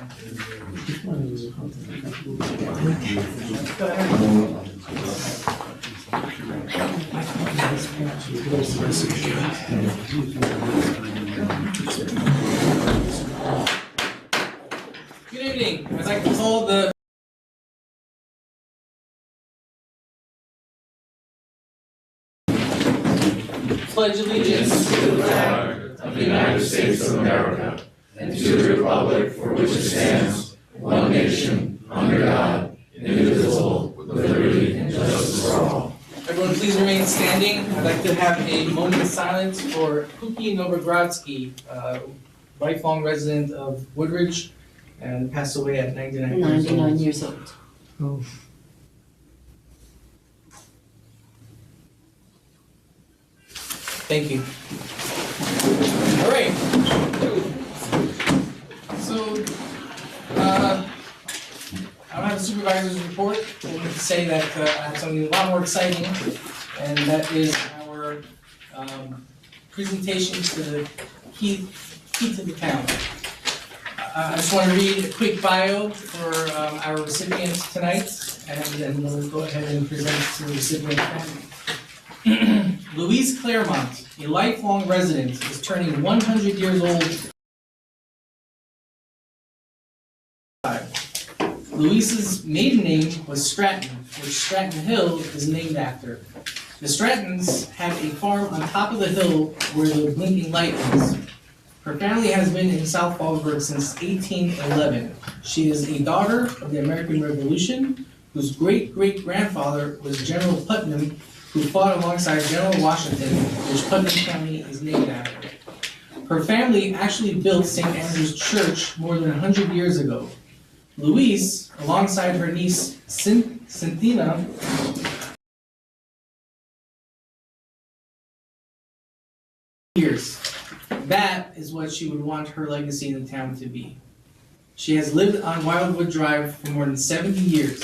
Good evening. I'd like to call the Pledge Allegiance to the flag of the United States of America and to the republic for which it stands, one nation, under God, indivisible, with liberty and justice for all. Everyone please remain standing. I'd like to have a moment of silence for Kuki Novogradsky, lifelong resident of Woodridge, and passed away at 99 years old. Oh. Thank you. All right. So, I don't have a supervisor's report. I wanted to say that I have something a lot more exciting, and that is our presentation to the key to the town. I just want to read a quick bio for our recipients tonight, and then we'll go ahead and present to the recipient. Louise Claremont, a lifelong resident, is turning 100 years old. Louise's maiden name was Stratton, which Stratton Hill is named after. The Strattons have a farm on top of the hill where the blinking light is. Her family has been in South Fallsburg since 1811. She is a daughter of the American Revolution, whose great-great-grandfather was General Putnam, who fought alongside General Washington, which Putnam County is named after. Her family actually built St. Andrew's Church more than 100 years ago. Louise, alongside her niece Cynthia, years. That is what she would want her legacy in the town to be. She has lived on Wildwood Drive for more than 70 years.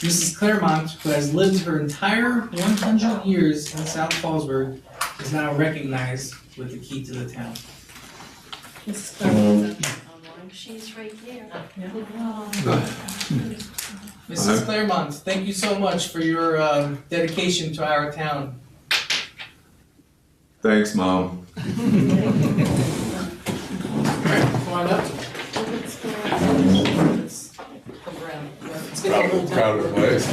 Mrs. Claremont, who has lived her entire 100 years in South Fallsburg, is now recognized with the key to the town. Mrs. Claremont, she's right there. Mrs. Claremont, thank you so much for your dedication to our town. Thanks, Mom. Come on up. Let's come around. Let's get the whole Crowded place.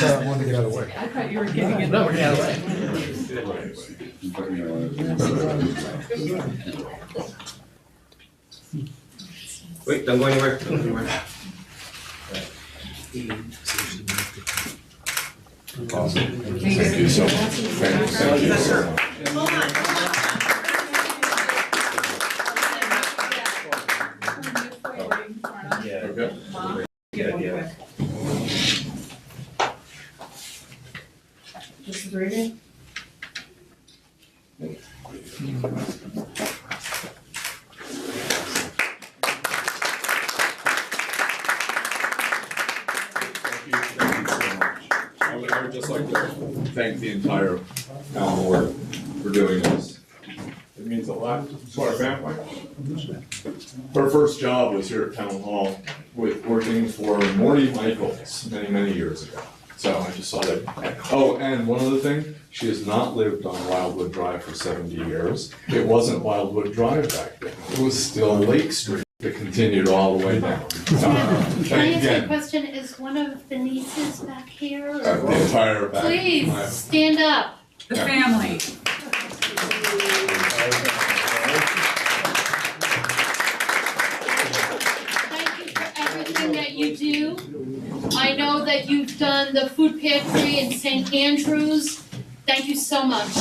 I wanted to get out of the way. I thought you were getting it. No, we're getting out of the way. Wait, don't go anywhere. Don't go anywhere. Awesome. Thank you so much. Thank you so much. Hold on. Yeah. Okay. Good idea. This is ready? I would just like to thank the entire town board for doing this. It means a lot to our family. Her first job was here at Town Hall with working for Morty Michaels many, many years ago. So I just thought that. Oh, and one other thing, she has not lived on Wildwood Drive for 70 years. It wasn't Wildwood Drive back then. It was still Lake Street that continued all the way down. Can I ask you a Again, question? Is one of the nieces back here? or- the entire back. Please, stand up. The family. Thank you for everything that you do. I know that you've done the food pantry in St. Andrews. Thank you so much.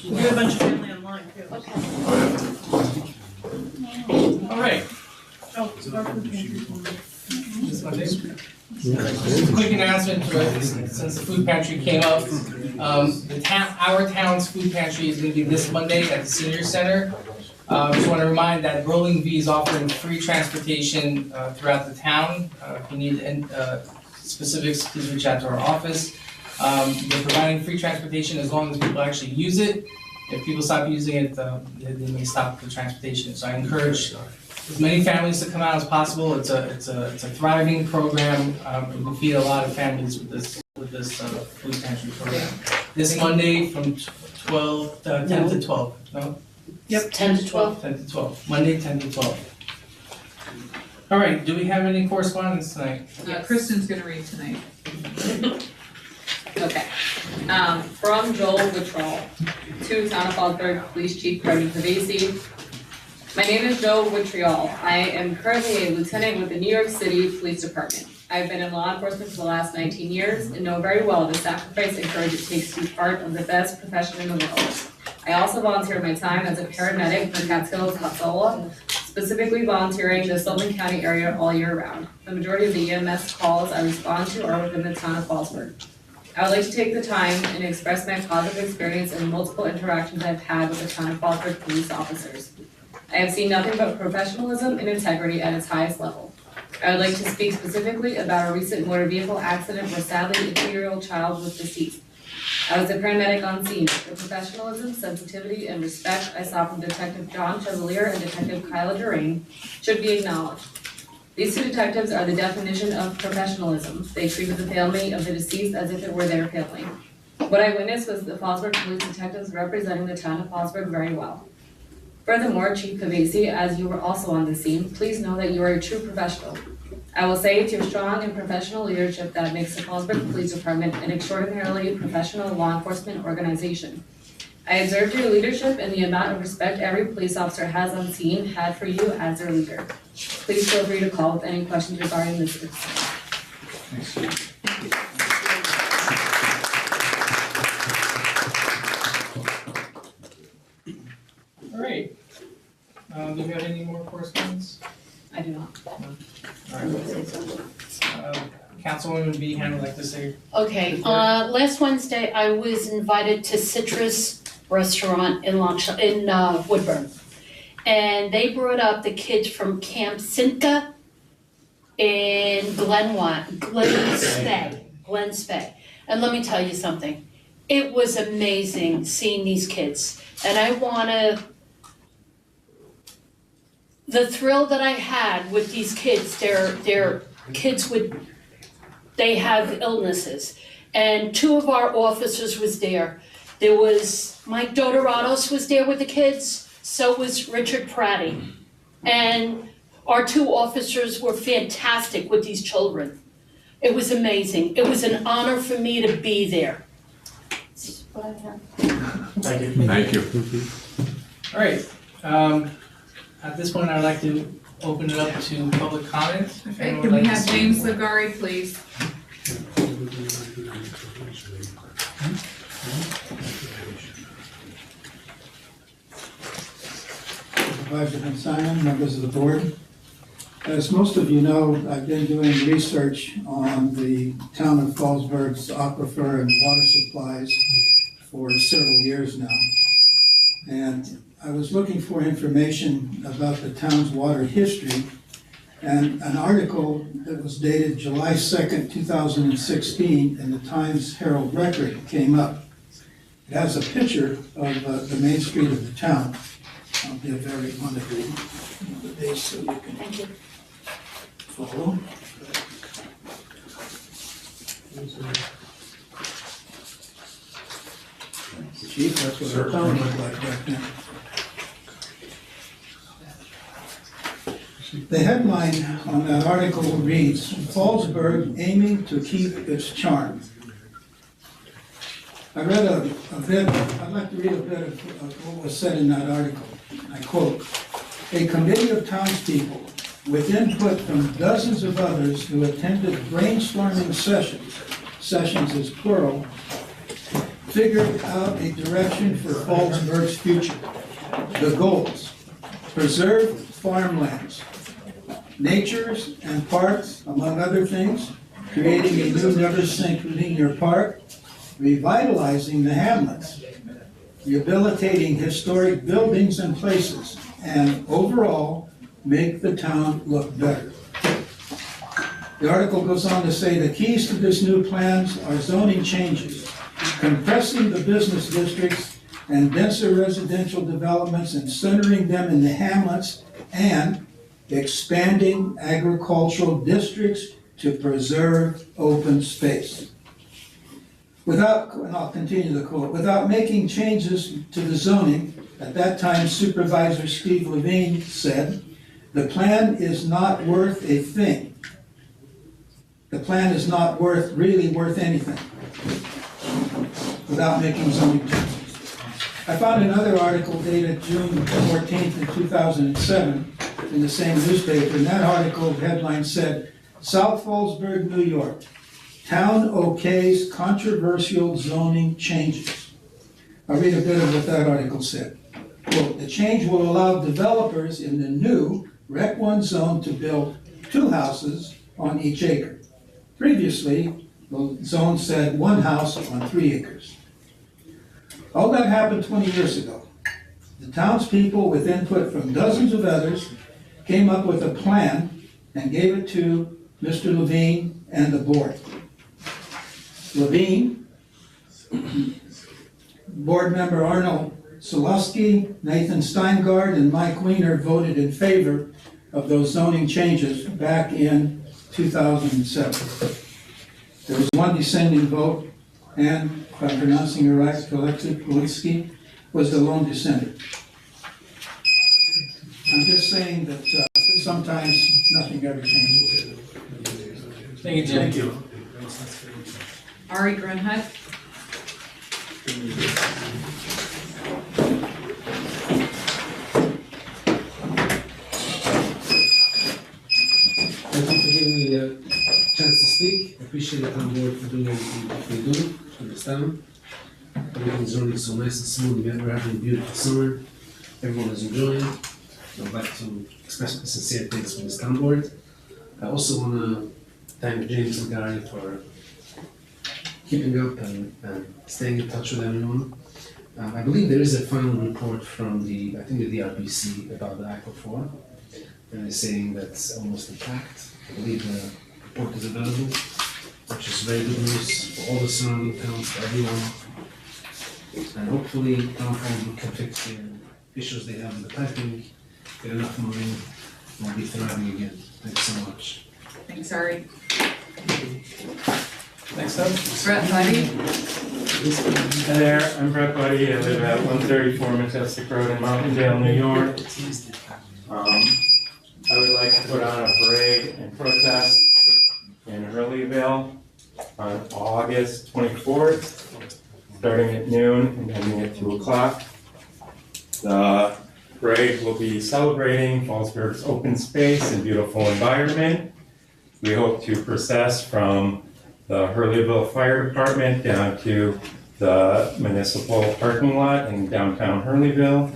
We have a bunch of family online too. Okay. All right. Oh, our food pantry. This Monday. Quick announcement, since the food pantry came up, our town's food pantry is going to be this Monday at the senior center. Just want to remind that Rolling V is offering free transportation throughout the town. If you need specifics, please reach out to our office. They're providing free transportation as long as people actually use it. If people stop using it, they may stop the transportation. So I encourage as many families to come out as possible. It's a thriving program. We can feed a lot of families with this food pantry program. This Monday from 10 to 12. No? Yep. 10 to 12. 10 to 12. Monday, 10 to 12. All right. Do we have any correspondence tonight? Kristen's gonna read tonight. Okay. From Joel Wittrall to Town of Fallsburg Police Chief Brendan Pavesi. My name is Joel Wittrall. I am currently a lieutenant with the New York City Police Department. I've been in law enforcement for the last 19 years and know very well the sacrifice and courage it takes to be part of the best profession in the world. I also volunteered my time as a paramedic for Catskills Capsola, specifically volunteering the Sullivan County area all year round. The majority of the EMS calls I respond to are within the town of Fallsburg. I would like to take the time and express my positive experience in multiple interactions I've had with the town of Fallsburg police officers. I have seen nothing but professionalism and integrity at its highest level. I would like to speak specifically about a recent motor vehicle accident where sadly a 2-year-old child was deceased. I was a paramedic on scene. The professionalism, sensitivity, and respect I saw from Detective John Chevalier and Detective Kyla Durain should be acknowledged. These two detectives are the definition of professionalism. They treated the family of the deceased as if it were their family. What I witnessed was the Fallsburg police detectives representing the town of Fallsburg very well. Furthermore, Chief Pavesi, as you were also on the scene, please know that you are a true professional. I will say it's your strong and professional leadership that makes the Fallsburg Police Department an extraordinarily professional law enforcement organization. I observed your leadership and the amount of respect every police officer has on scene had for you as their leader. Please feel free to call with any questions regarding this incident. All right. Do we have any more correspondence? I do not. All right. Councilwoman B. Hannah would like to say. Okay, last Wednesday, I was invited to Citrus Restaurant in Woodburn. And they brought up the kids from Camp Sitka in Glen Spey. And let me tell you something, it was amazing seeing these kids. And the thrill that I had with these kids, they're kids they have illnesses. And 2 of our officers was there. There was Mike Dodorados was there with the kids, so was Richard Pratty. And our 2 officers were fantastic with these children. It was amazing. It was an honor for me to be there. That's what I have. Thank you. Thank you. All right. At this point, I'd like to open it up to public comment. If Okay, anyone can would we like to have speak. James Legari, please? Supervisor Simon, members of the board. As most of you know, I've been doing research on the town of Fallsburg's aquifer and water supplies for several years now. And I was looking for information about the town's water history, and an article that was dated July 2nd, 2016 in the Times Herald Record came up. It has a picture of the main street of the town. I'll give everyone the base so you can follow. Chief, that's what our town looked like back then. The headline on that article reads, Fallsburg aiming to keep its charm. I read a bit, I'd like to read a bit of what was said in that article. I quote, "A committee of townspeople with input from dozens of others who attended brainstorming sessions is plural, figured out a direction for Fallsburg's future. The goals: preserve farmlands, natures and parks, among other things, creating a new Never Sink Linear Park, revitalizing the hamlets, rehabilitating historic buildings and places, and overall make the town look better. The article goes on to say the keys to this new plans are zoning changes, compressing the business districts and denser residential developments and centering them in the hamlets, and expanding agricultural districts to preserve open space. Without, and I'll continue the quote, without making changes to the zoning, at that time Supervisor Steve Levine said, the plan is not worth a thing. The plan is not really worth anything without making zoning changes. I found another article dated June 14th in 2007 in the same newspaper, and that article headline said, South Fallsburg, New York, town okays controversial zoning changes. I'll read a bit of what that article said. Quote, the change will allow developers in the new Rec 1 zone to build 2 houses on each acre. Previously, the zone said 1 house on 3 acres. All that happened 20 years ago. The townspeople, with input from dozens of others, came up with a plan and gave it to Mr. Levine and the board. Levine, board member Arnold Solowski, Nathan Steingard, and Mike Weiner voted in favor of those zoning changes back in 2007. There was one dissenting vote, and if I'm pronouncing it right, Politsky was the lone dissenter. I'm just saying that sometimes nothing ever changes. Thank you, Jim. Thank you. Ari Grunhead. Thank you for giving me a chance to speak. I appreciate the town board for doing everything they do for this town. Everything's running so nice and smooth. We're having a beautiful summer. Everyone is enjoying. I'd like to express my sincere thanks for this town board. I also want to thank James and Gary for keeping up and staying in touch with everyone. I believe there is a final report from the DRBC about the Aquafor, and they're saying that's almost intact. I believe the report is available, which is very good news for all the surrounding towns, for everyone. And hopefully town council can fix the issues they have with the piping, get enough money, and we'll be thriving again. Thanks so much. Thanks, Ari. Next up. Brett Buddy. Hi there, I'm Brett Buddy. I live at 134 Majestic Road in Mountaindale, New York. I would like to put on a parade and protest in Hurleyville on August 24th, starting at noon and ending at 2 o'clock. The parade will be celebrating Fallsburg's open space and beautiful environment. We hope to process from the Hurleyville Fire Department down to the municipal parking lot in downtown Hurleyville.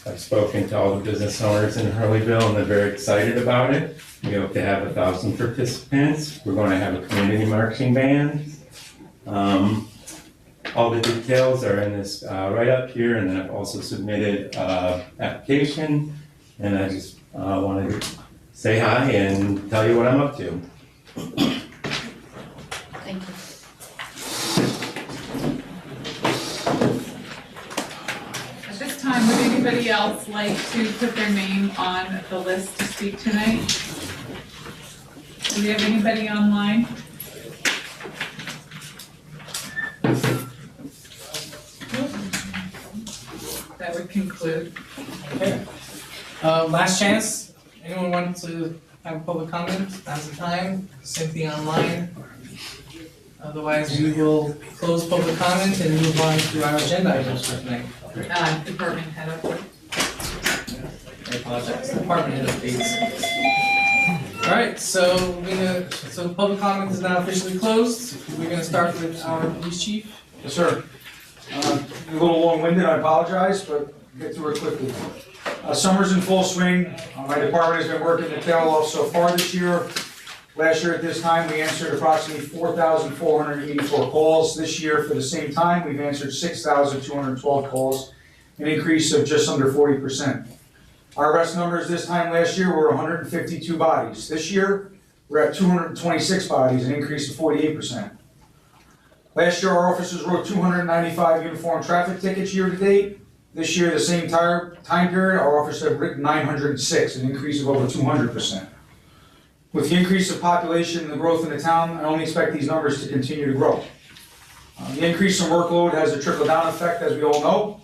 I've spoken to all the business owners in Hurleyville and they're very excited about it. We hope to have 1,000 participants. We're going to have a community marching band. All the details are in this right up here, and then I've also submitted application, and I just wanted to say hi and tell you what I'm up to. Thank you. At this time, would anybody else like to put their name on the list to speak tonight? Do we have anybody online? That would conclude. Okay. Last chance. Anyone want to have a public comment? Now's the time. Same thing online. Otherwise, we will close public comment and move on to our agenda items for tonight. Department head update. I apologize. Department head updates. All right, so public comment is now officially closed. We're gonna start with our police chief. Yes, sir. A little long-winded, I apologize, but get through it quickly. Summer's in full swing. My department has been working the tail off so far this year. Last year at this time, we answered approximately 4,484 calls. This year, for the same time, we've answered 6,212 calls, an increase of just under 40%. Our arrest numbers this time last year were 152 bodies. This year, we're at 226 bodies, an increase of 48%. Last year, our officers wrote 295 uniform traffic tickets year to date. This year, the same time period, our officers have written 906, an increase of over 200%. With the increase of population and the growth in the town, I only expect these numbers to continue to grow. The increase in workload has a trickle-down effect, as we all know.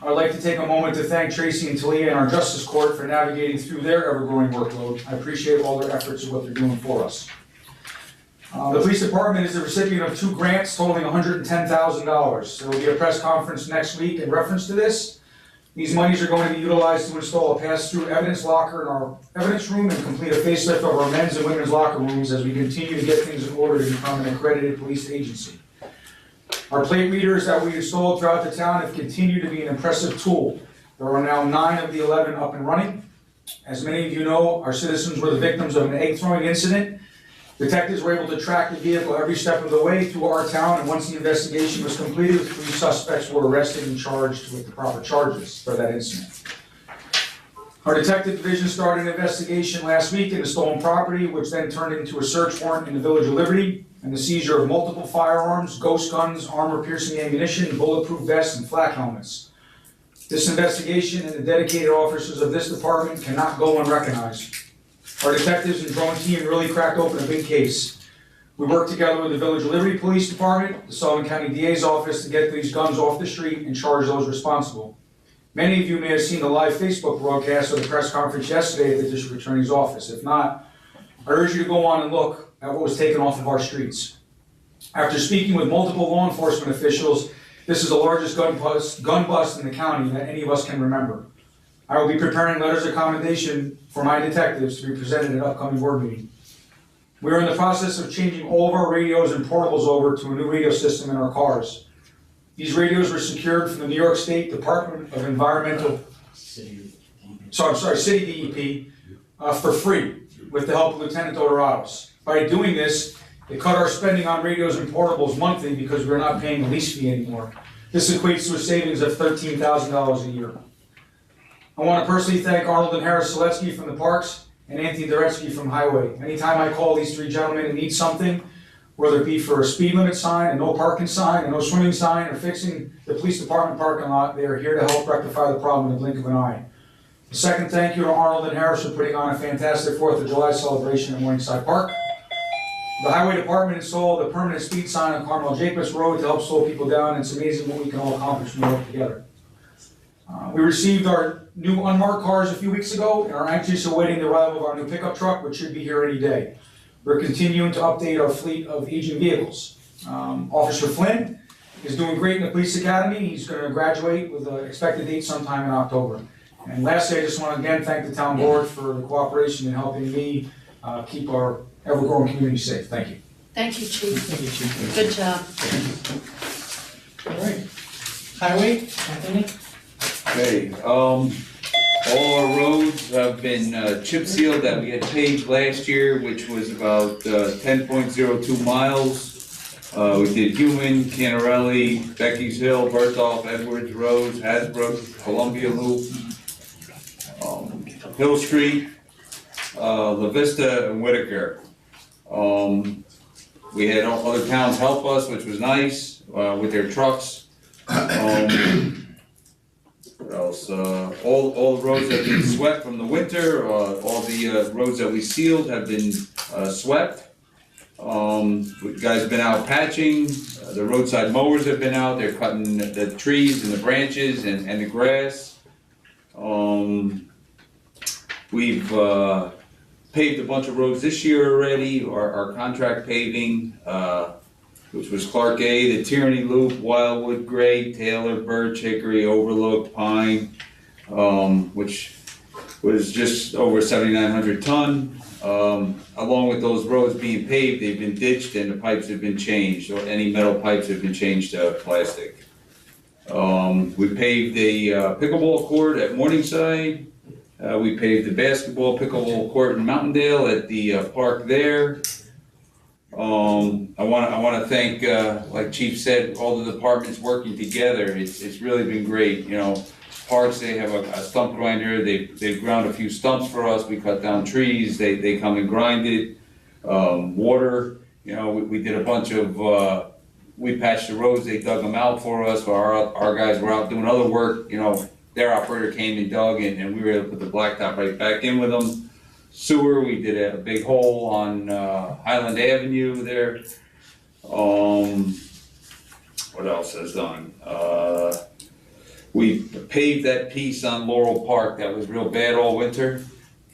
I'd like to take a moment to thank Tracy and Talia and our Justice Court for navigating through their ever-growing workload. I appreciate all their efforts and what they're doing for us. The police department is the recipient of 2 grants totaling $110,000. There will be a press conference next week in reference to this. These monies are going to be utilized to install a pass-through evidence locker in our evidence room and complete a facelift of our men's and women's locker rooms as we continue to get things in order to become an accredited police agency. Our plate readers that we installed throughout the town have continued to be an impressive tool. There are now 9 of the 11 up and running. As many of you know, our citizens were the victims of an egg-throwing incident. Detectives were able to track the vehicle every step of the way through our town, and once the investigation was completed, 3 suspects were arrested and charged with the proper charges for that incident. Our detective division started an investigation last week into stolen property, which then turned into a search warrant in the Village of Liberty and the seizure of multiple firearms, ghost guns, armor-piercing ammunition, bulletproof vests, and flak helmets. This investigation and the dedicated officers of this department cannot go unrecognized. Our detectives and drone team really cracked open a big case. We worked together with the Village of Liberty Police Department, the Sullivan County DA's office to get these guns off the street and charge those responsible. Many of you may have seen the live Facebook broadcast of the press conference yesterday at the District Attorney's office. If not, I urge you to go on and look at what was taken off of our streets. After speaking with multiple law enforcement officials, this is the largest gun bust in the county that any of us can remember. I will be preparing letters of commendation for my detectives to be presented at an upcoming board meeting. We are in the process of changing all of our radios and portables over to a new radio system in our cars. These radios were secured from the New York State Department of City DEP, for free with the help of Lieutenant Odorados. By doing this, they cut our spending on radios and portables monthly because we're not paying the lease fee anymore. This equates to a savings of $13,000 a year. I want to personally thank Arnold and Harris Seletsky from the Parks and Anthony Doretsky from Highway. Anytime I call these 3 gentlemen and need something, whether it be for a speed limit sign, a no parking sign, a no swimming sign, or fixing the police department parking lot, they are here to help rectify the problem in the blink of an eye. A second thank you to Arnold and Harris for putting on a fantastic 4th of July celebration at Morningside Park. The Highway Department installed a permanent speed sign on Carmel Jacobs Road to help slow people down, and it's amazing what we can all accomplish when we work together. We received our new unmarked cars a few weeks ago and are anxiously awaiting the arrival of our new pickup truck, which should be here any day. We're continuing to update our fleet of aging vehicles. Officer Flynn is doing great in the police academy. He's going to graduate with an expected date sometime in October. And lastly, I just want to again thank the town board for the cooperation in helping me keep our ever-growing community safe. Thank you. Thank you, Chief. Thank you, Chief. Good job. All right. Highway, Anthony? Okay, all our roads have been chip sealed that we had paved last year, which was about 10.02 miles. We did Human, Canarelli, Becky's Hill, Bertolf, Edwards, Rose, Hasbrook, Columbia Loop, Hill Street, La Vista, and Whitaker. We had other towns help us, which was nice, with their trucks. What else? All the roads have been swept from the winter. All the roads that we sealed have been swept. The guys have been out patching. The roadside mowers have been out. They're cutting the trees and the branches and the grass. We've paved a bunch of roads this year already. Our contract paving, which was Clark A, the Tierney Loop, Wildwood, Gray, Taylor, Birch, Hickory, Overlook, Pine, which was just over 7,900 ton. Along with those roads being paved, they've been ditched and the pipes have been changed, or any metal pipes have been changed to plastic. We paved the pickleball court at Morningside. We paved the basketball pickleball court in Mountaindale at the park there. I want to thank, like Chief said, all the departments working together. It's really been great. You know, parts, they have a stump grinder, they've ground a few stumps for us, we cut down trees, they come and grind it. Water, you know, we did a bunch of, we patched the roads, they dug them out for us, while our guys were out doing other work, you know, their operator came and dug and we were able to put the blacktop right back in with them. Sewer, we did a big hole on, Highland Avenue there. What else is done? We paved that piece on Laurel Park that was real bad all winter.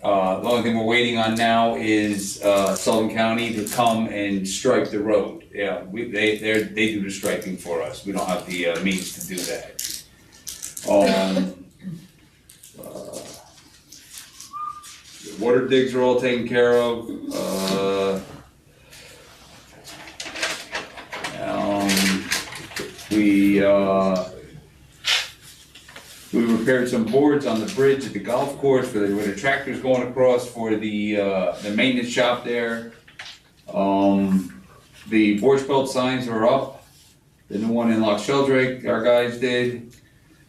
The only thing we're waiting on now is, Sullivan County to come and stripe the road. Yeah, they do the striping for us, we don't have the, means to do that. The water digs are all taken care of, we repaired some boards on the bridge at the golf course where the tractor's going across for the maintenance shop there. The porch belt signs are up. The new one in Loch Sheldrake, our guys did.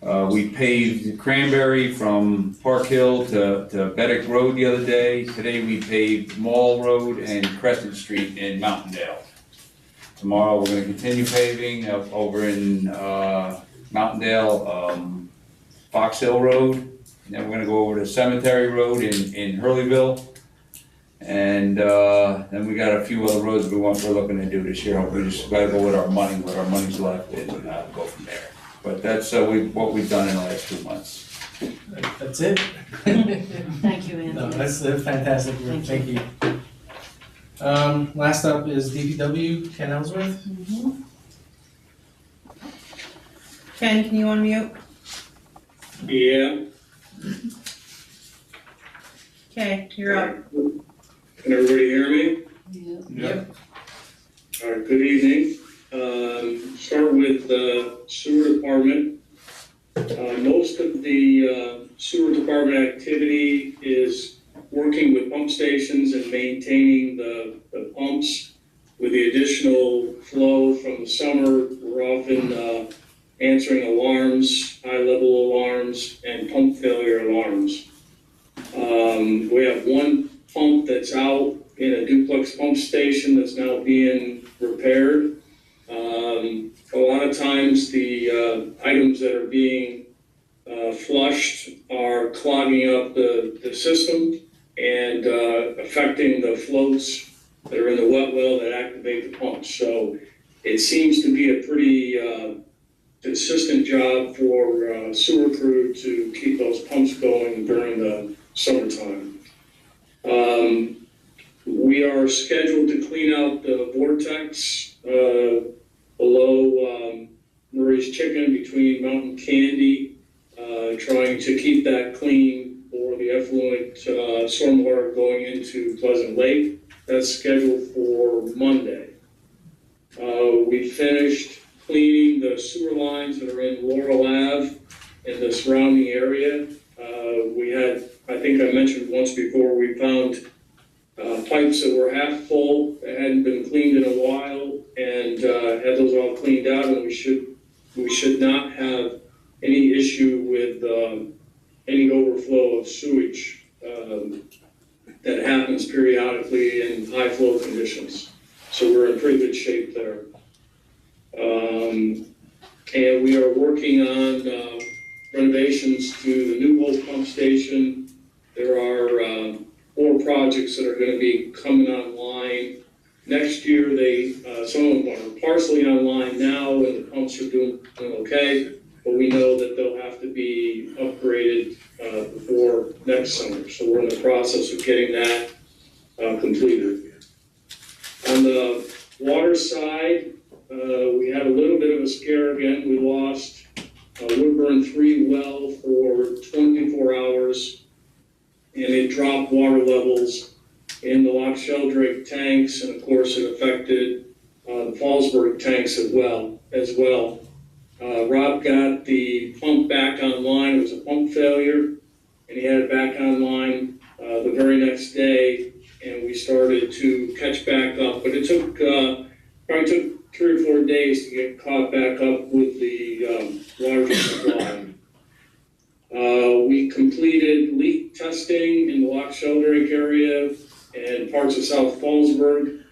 We paved Cranberry from Park Hill to Beddick Road the other day. Today we paved Mall Road and Crescent Street in Mountaindale. Tomorrow we're gonna continue paving up over in Mountaindale, Fox Hill Road. And then we're gonna go over to Cemetery Road in Hurleyville. And then we got a few other roads we're looking to do this year. We just gotta go with our money's left and go from there. But that's what we've done in the last 2 months. That's it? Thank you, Anthony. No, that's fantastic work, thank you. Last up is DPW, Ken Ellsworth. Ken, can you unmute? Yeah, Okay, you're up. can everybody hear me? Yep. All right, good evening. Start with the sewer department. Most of the sewer department activity is working with pump stations and maintaining the pumps. With the additional flow from the summer, we're often answering alarms, high-level alarms, and pump failure alarms. We have one pump that's out in a duplex pump station that's now being repaired. A lot of times the items that are being flushed are clogging up the system and affecting the floats that are in the wet well that activate the pumps. So it seems to be a pretty consistent job for sewer crew to keep those pumps going during the summertime. We are scheduled to clean out the vortex below Murray's Chicken between Mountain Candy, trying to keep that clean for the effluent stormwater going into Pleasant Lake. That's scheduled for Monday. We finished cleaning the sewer lines that are in Laurel Ave and the surrounding area. We had, I think I mentioned once before, we found pipes that were half full that hadn't been cleaned in a while, and had those all cleaned out, and we should not have any issue with any overflow of sewage that happens periodically in high flow conditions. So we're in pretty good shape there. And we are working on renovations to the New Hope pump station. There are 4 projects that are going to be coming online next year. Some of them are partially online now, and the pumps are doing okay, but we know that they'll have to be upgraded before next summer. So we're in the process of getting that completed. On the water side, we had a little bit of a scare again. We lost Woodburn 3 well for 24 hours, and it dropped water levels in the Loch Sheldrake tanks, and of course it affected the Fallsburg tanks as well. Rob got the pump back online. It was a pump failure, and he had it back online the very next day, and we started to catch back up. But it probably took 3 or 4 days to get caught back up with the water supply. parts of South Fallsburg.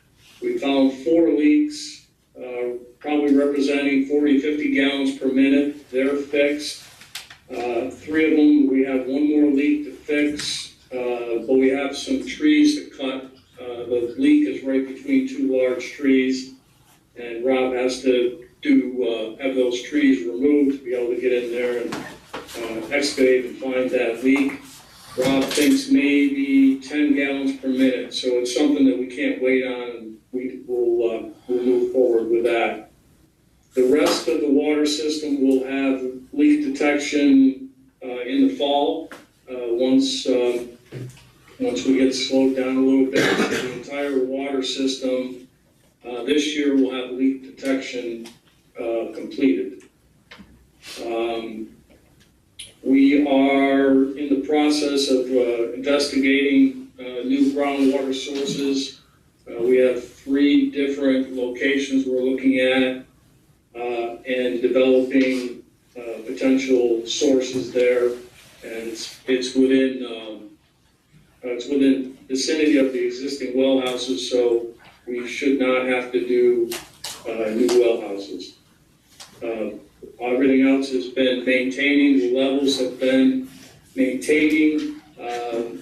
We found 4 leaks, probably representing 40, 50 gallons per minute. They're fixed. 3 of them, we have 1 more leak to fix, but we have some trees to cut. The leak is right between 2 large trees, and Rob has to have those trees removed to be able to get in there and excavate and find that leak. Rob thinks maybe 10 gallons per minute, so it's something that we can't wait on, and we'll move forward with that. The rest of the water system will have leak detection in the fall, once we get slowed down a little bit. So the entire water system this year will have leak detection completed. We are in the process of investigating new groundwater sources. We have 3 different locations we're looking at and developing potential sources there. And it's within vicinity of the existing well houses, so we should not have to do new well houses. Everything else has been maintaining, the levels have been maintaining,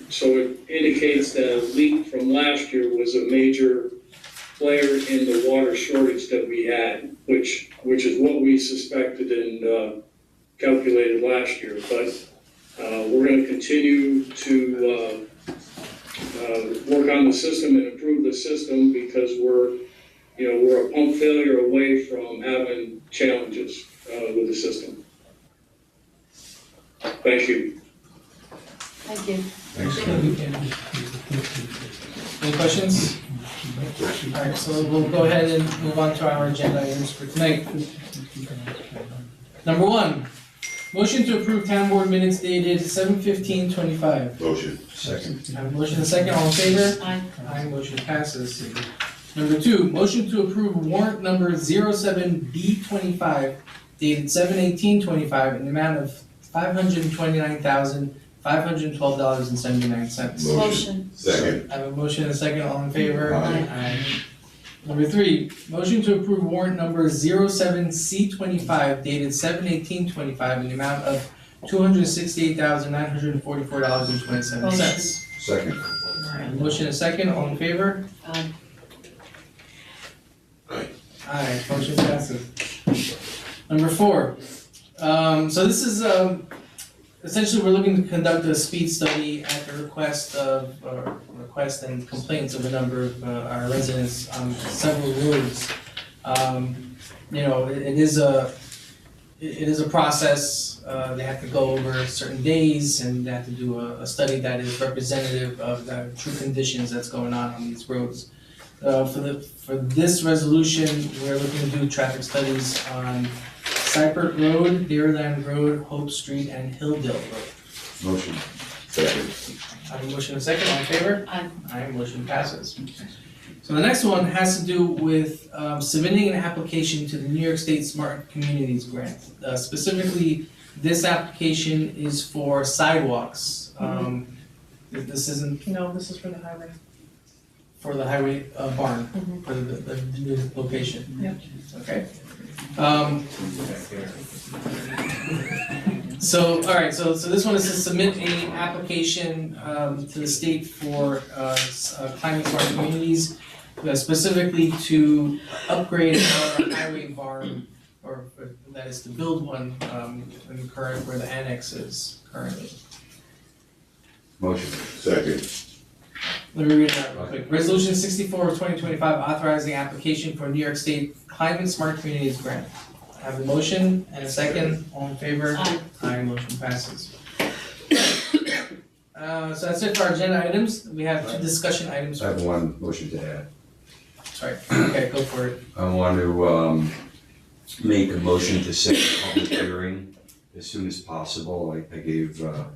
so it indicates that a leak from last year was a major player in the water shortage that we had, which is what we suspected and calculated last year. But we're going to continue to work on the system and improve the system, because we're a pump failure away from having challenges with the system. Thank you. Thank you. Any questions? All right, so we'll go ahead and move on to our agenda items for tonight. Number 1, motion to approve town board minutes dated 7/15/25. Motion. I have a motion and a second, all in favor? Aye. Aye, motion passes. Number 2, motion to approve warrant number 07B25 dated 7/18/25 in the amount of $529,512.79. Motion. Second. I have a motion and a second, all in favor? Aye. Number 3, motion to approve warrant number 07C25 dated 7/18/25 in the amount of $268,944.27. Second. Motion and a second, all in favor? Aye. Aye, motion passes. Number 4, so this is, essentially, we're looking to conduct a speed study at the request and complaints of a number of our residents on several roads. It is a process. They have to go over certain days, and they have to do a study that is representative of the true conditions that's going on these roads. For this resolution, we're looking to do traffic studies on Cypert Road, Deerland Road, Hope Street, and Hilldale Road. Motion. Second. I have a motion and a second, all in favor? Aye. Aye, motion passes. So the next one has to do with submitting an application to the New York State Smart Communities Grant. Specifically, this application is for sidewalks. This isn't No, this is for the highway. for the highway barn, for the new location. Yep. Okay. So, all right, so this one is to submit an application to the state for climate smart communities, specifically to upgrade our highway barn, or that is to build one in the current, where the annex is currently. Motion. Second. Let me read that real quick. Resolution 64 of 2025 authorizing application for New York State Climate Smart Communities Grant. I have a motion and a second. All in favor? Aye. Aye, motion passes. So that's it for our agenda items. We have 2 discussion items. I have one motion to add. Sorry, okay, go for it. I want to make a motion to set a public hearing as soon as possible. I gave the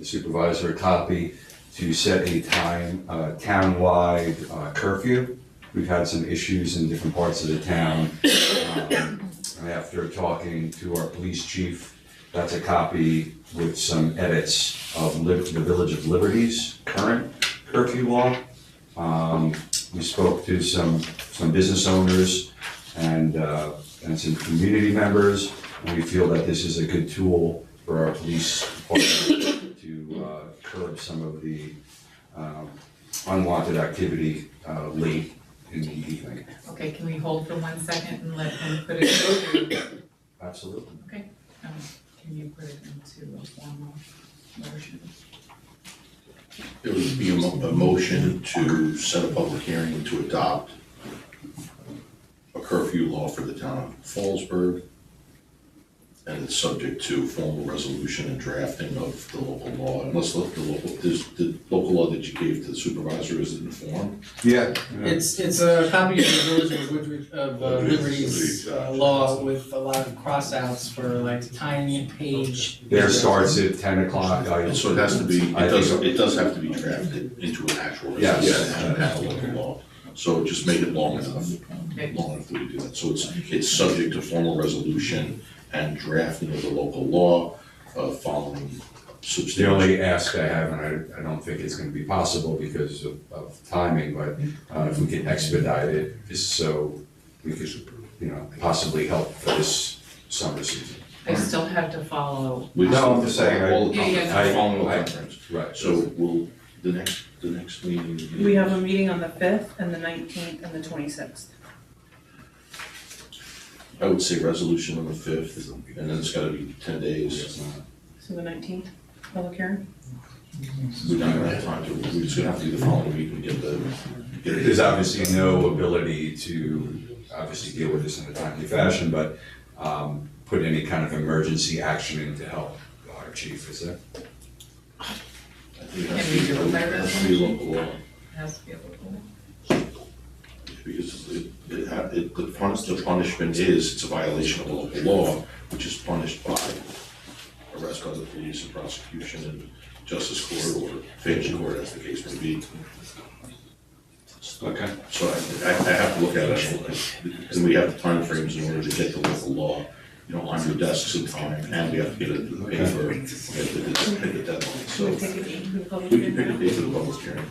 supervisor a copy to set a time, town-wide curfew. We've had some issues in different parts of the town. After talking to our police chief, that's a copy with some edits of the Village of Liberty's current curfew law. We spoke to some business owners and some community members, and we feel that this is a good tool for our police department to curb some of the unwanted activity late in the evening. Okay, can we hold for 1 second and let him put it into, Absolutely. okay, can you put it into a formal motion? It would be a motion to set a public hearing to adopt a curfew law for the town of Fallsburg. And it's subject to formal resolution and drafting of the local law, unless the local law that you gave to the supervisor is in the form. Yeah. It's a copy of the Village of Liberty's law with a lot of cross-outs for like time, page. There starts at 10 o'clock. So it has to be, it does have to be drafted into an actual resolution and a local law. So just make it long enough that we do that. So it's subject to formal resolution and drafting of the local law, following substantial. The only ask I have, and I don't think it's gonna be possible because of timing, but if we can expedite it, just so we could, possibly help for this summer season. I still have to follow. No, I'm just saying, All the Yeah, following all timeframes. Right. So will the next meeting. We have a meeting on the 5th and the 19th and the 26th. I would say resolution on the 5th, and then it's gotta be 10 days. So the 19th, public hearing? We're not gonna have time to, we're just gonna have to do the following week and get it. There's obviously no ability to obviously deal with this in a timely fashion, but put any kind of emergency action in to help our chief, is there? I think it has to be local law. Has to be a local. Because the punishment is, it's a violation of local law, which is punished by arrest by the police and prosecution and justice court or family court, as the case may be. Okay. So I have to look at it, and we have the timeframes in order to get the local law, on your desks in time, and we have to get it in the paper, we have to pick a deadline, so we can pick a date for the public hearing.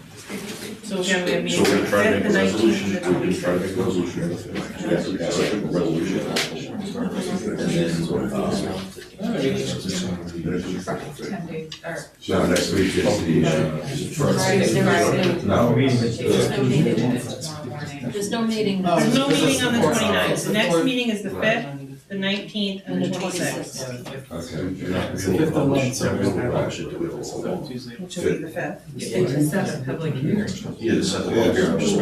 So again, we have So meetings we're on gonna the try to 5th, make the a 19th, resolution, and we're the gonna try to 26th. make a resolution, we have to pass a resolution, and then, 10 days, or. So next week is There's no meeting. There's no meeting on the 29th. The next Fourth. meeting is the 5th, the 19th, and the 26th. Which will be the 5th. It's a set public hearing. yeah, the set the public hearing, just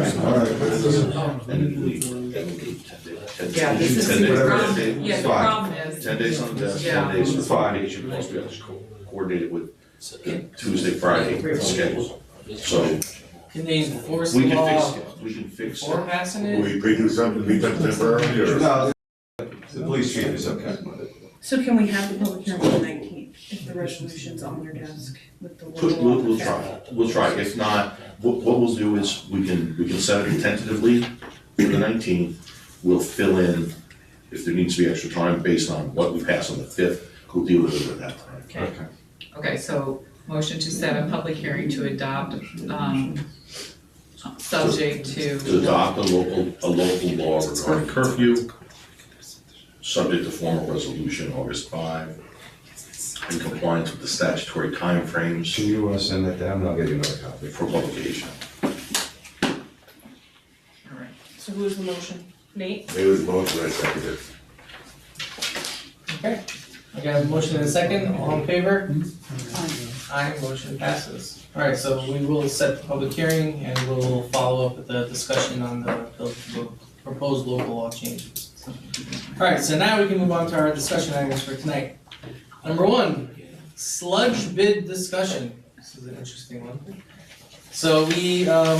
and leave 10 days. Yeah, this is 10 days. the problem, yeah, the Fine. problem is. 10 days on the desk, Yeah. 10 days for coordination, plus we have to coordinate it with the Tuesday, Friday schedule. So Can they enforce we the can law fix before passing it? we do something, we temporarily or? No, the police chief is okay. So can we have the public hearing on the 19th, if the resolution's on your desk with the local law? We'll try, if not, what we'll do is, we can set it tentatively for the 19th, we'll fill in if there needs to be extra time based on what we pass on the 5th, we'll deal with it at that time. Okay, so motion to set a public hearing to adopt, subject to. To adopt a local law regarding curfew, subject to formal resolution August 5, in compliance with the statutory timeframes. Can you send that down? I'll get you another copy. For publication. So who is the motion? Nate? It was motion, I seconded. Okay, I got a motion and a second, all in favor? Aye, motion passes. Alright, so we will set the public hearing and we'll follow up with the discussion on the proposed local law changes. Alright, so now we can move on to our discussion items for tonight. Number 1, sludge bid discussion. This is an interesting one. So we, I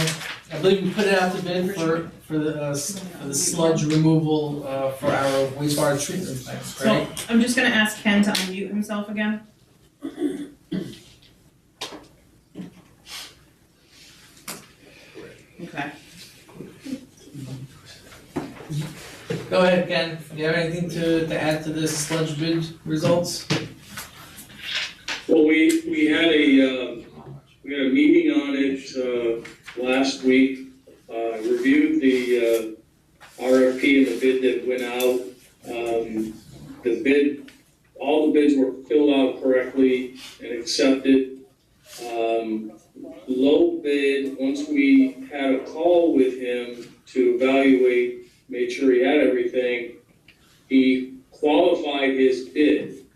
believe we put it out to bid for the sludge removal for our wastewater treatment plants, right? So I'm just gonna ask Ken to unmute himself again. Okay. Go ahead, Ken. Do you have anything to add to this sludge bid results? Well, we had a meeting on it, last week, reviewed the RFP and the bid that went out. All the bids were filled out correctly and accepted. Low bid, once we had a call with him to evaluate, made sure he had everything, he qualified his bid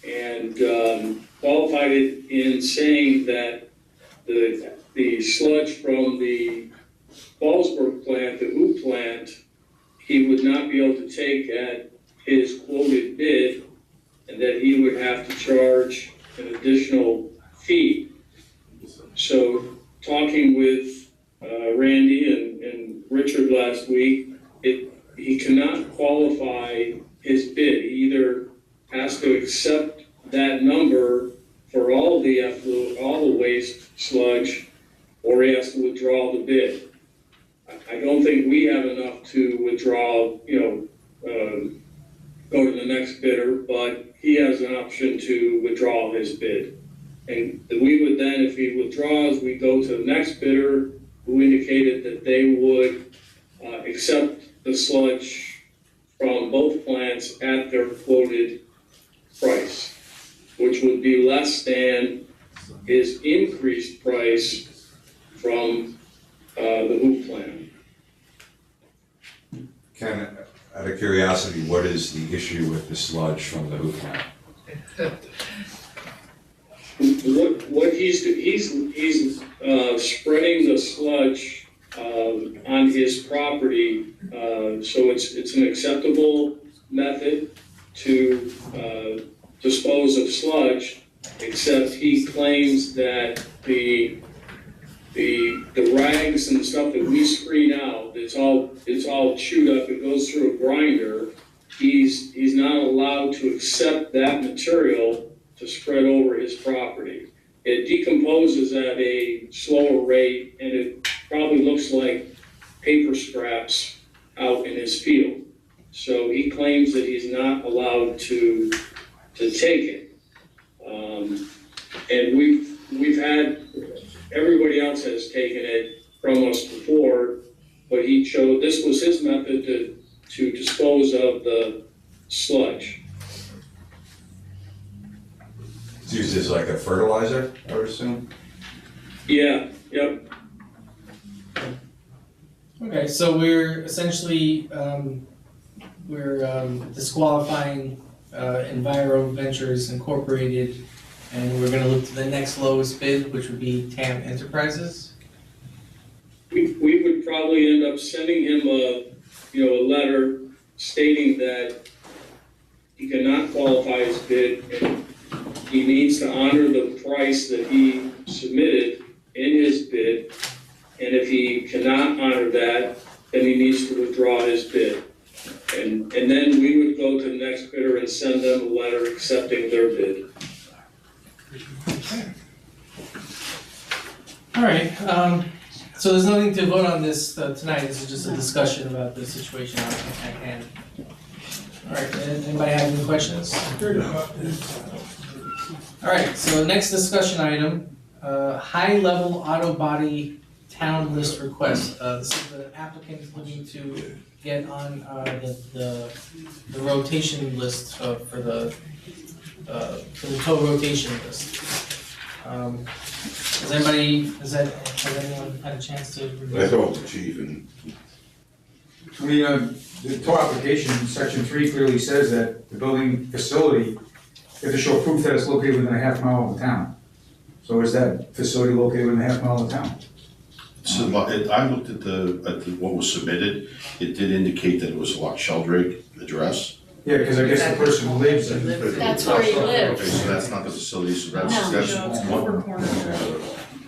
and qualified it in saying that the sludge from the Fallsburg plant, the HOOP plant, he would not be able to take at his quoted bid, and that he would have to charge an additional fee. So, talking with Randy and Richard last week, he cannot qualify his bid. He either has to accept that number for all the effluent, all the waste sludge, or he has to withdraw the bid. I don't think we have enough to withdraw, go to the next bidder, but he has an option to withdraw his bid. And we would then, if he withdraws, we go to the next bidder who indicated that they would accept the sludge from both plants at their quoted price, which would be less than his increased price from the HOOP plant. Ken, out of curiosity, what is the issue with the sludge from the HOOP plant? What he's spreading the sludge on his property, so it's an acceptable method to dispose of sludge, except he claims that the rags and the stuff that we screen out, it's all chewed up, it goes through a grinder. He's not allowed to accept that material to spread over his property. It decomposes at a slower rate, and it probably looks like paper scraps out in his field. So he claims that he's not allowed to take it. And we've had, everybody else has taken it from us before, but he showed this was his method to dispose of the sludge. It's used as like a fertilizer, I would assume? Yeah, yep. Okay, so we're essentially, disqualifying Enviro Ventures Incorporated, and we're gonna look to the next lowest bid, which would be TAM Enterprises. We would probably end up sending him a letter stating that he cannot qualify his bid, and he needs to honor the price that he submitted in his bid, and if he cannot honor that, then he needs to withdraw his bid. And then we would go to the next bidder and send them a letter accepting their bid. All right, so there's nothing to vote on this tonight, this is just a discussion about the situation at hand. All right, anybody have any questions? All right, so next discussion item, high-level auto body town list request. This is the applicant looking to get on the rotation list for the tow rotation list. Has anyone had a chance to review? I thought the chief and. The tow application, section 3 clearly says that the building facility, you have to show proof that it's located within a half mile of the town. So is that facility located within a half mile of the town? So I looked at what was submitted, it did indicate that it was a Loch Sheldrake address. Yeah, because I guess the person who lives in. That's where he lives. Okay, so that's not the facility, so No. that's one.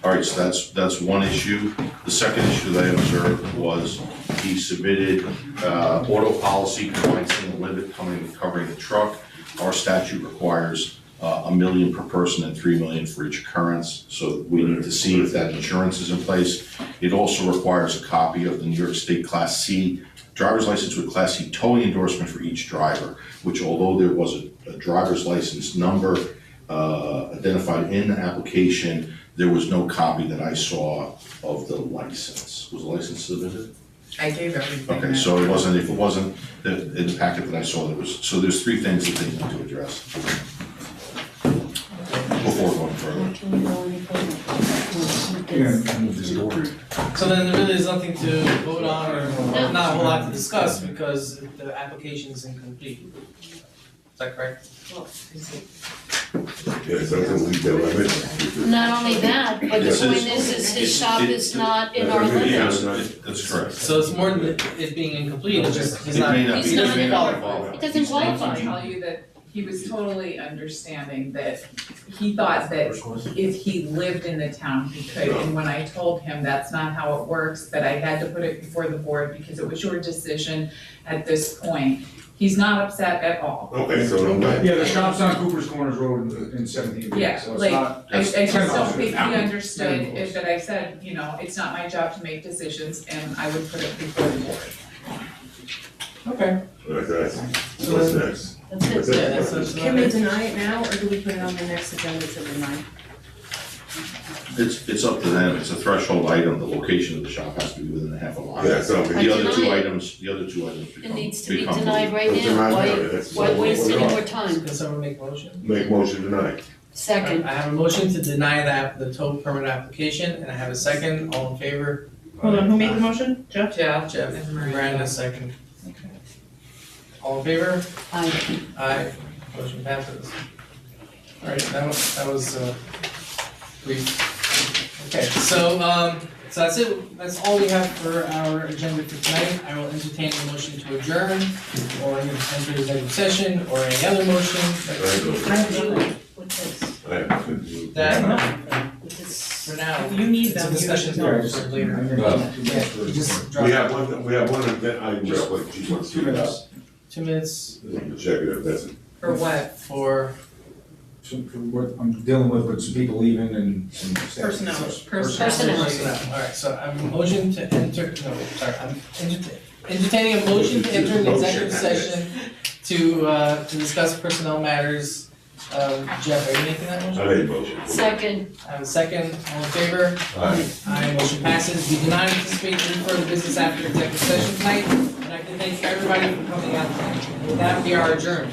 All right, so that's one issue. The second issue that I observed was he submitted auto policy providing single limit covering the truck. Our statute requires $1 million per person and $3 million for each occurrence. So we need to see if that insurance is in place. It also requires a copy of the New York State Class C driver's license with Class C towing endorsement for each driver, which although there was a driver's license number identified in the application, there was no copy that I saw of the license. Was the license submitted? I gave everything. Okay, so it wasn't, if it wasn't, in the packet that I saw, there was, so there's three things that they need to address before going further. So then there really is nothing to vote on or not a whole lot to discuss because the application is incomplete. Is that correct? Not only that, but the Yes, it point is. is his shop is not in our Yes, limits. that's correct. So it's more than it being incomplete, it's just he's It not, may not He's be- not it may not be qualified. It qualified. doesn't I qualify. can tell you that he was totally understanding that he thought that if he lived in the town, he could. And when I told him that's not how it works, that I had to put it before the board because it was your decision at this point, he's not upset at all. Okay, so. Yeah, the shop's on Cooper's Corners Road in 17B, Yeah, so it's like, not. I just 10 don't miles from think the town. he understood Very close. it, that I said, you know, it's not my job to make decisions and I would put it before the board. okay. What's next? That's it. Yeah, that's Can we deny it now, or do we put it on the next agenda to deny? It's up to them, it's a threshold item, the location of the shop has to be within a half a mile. Yeah, so- The other two Deny it. items, It become. needs to be become- denied right It's now. denied Why, already. That's why what waste we're any on. more time? Can someone make a motion? Make motion tonight. Second. I have a motion to deny the tow permit application and I have a second, all in favor? Hold on, who made the motion? Jeff? Jeff, and Miranda second. All in favor? Aye. Aye, motion passes. Alright, that was brief. Okay, so that's it, that's all we have for our agenda for tonight. I will entertain a motion to adjourn, or enter executive session, or any other motion. With this, That, with this. for now, If you need it's a them, you discussion know. for later. Yeah, just drop We have one event item just like she wants to do that. 2 minutes Executive, that's it. For what? for I'm dealing with some people leaving and some. Personnel. Personnel. Alright, so I have a motion to enter, no, sorry, I'm entertaining a motion to enter an executive session to discuss personnel matters. Jeff, are you making that motion? I made a motion. Second. I have a second, all in favor? Aye. Aye, motion passes. We do not anticipate any further business after executive session tonight. And I can thank everybody for coming out tonight. With that, we are adjourned.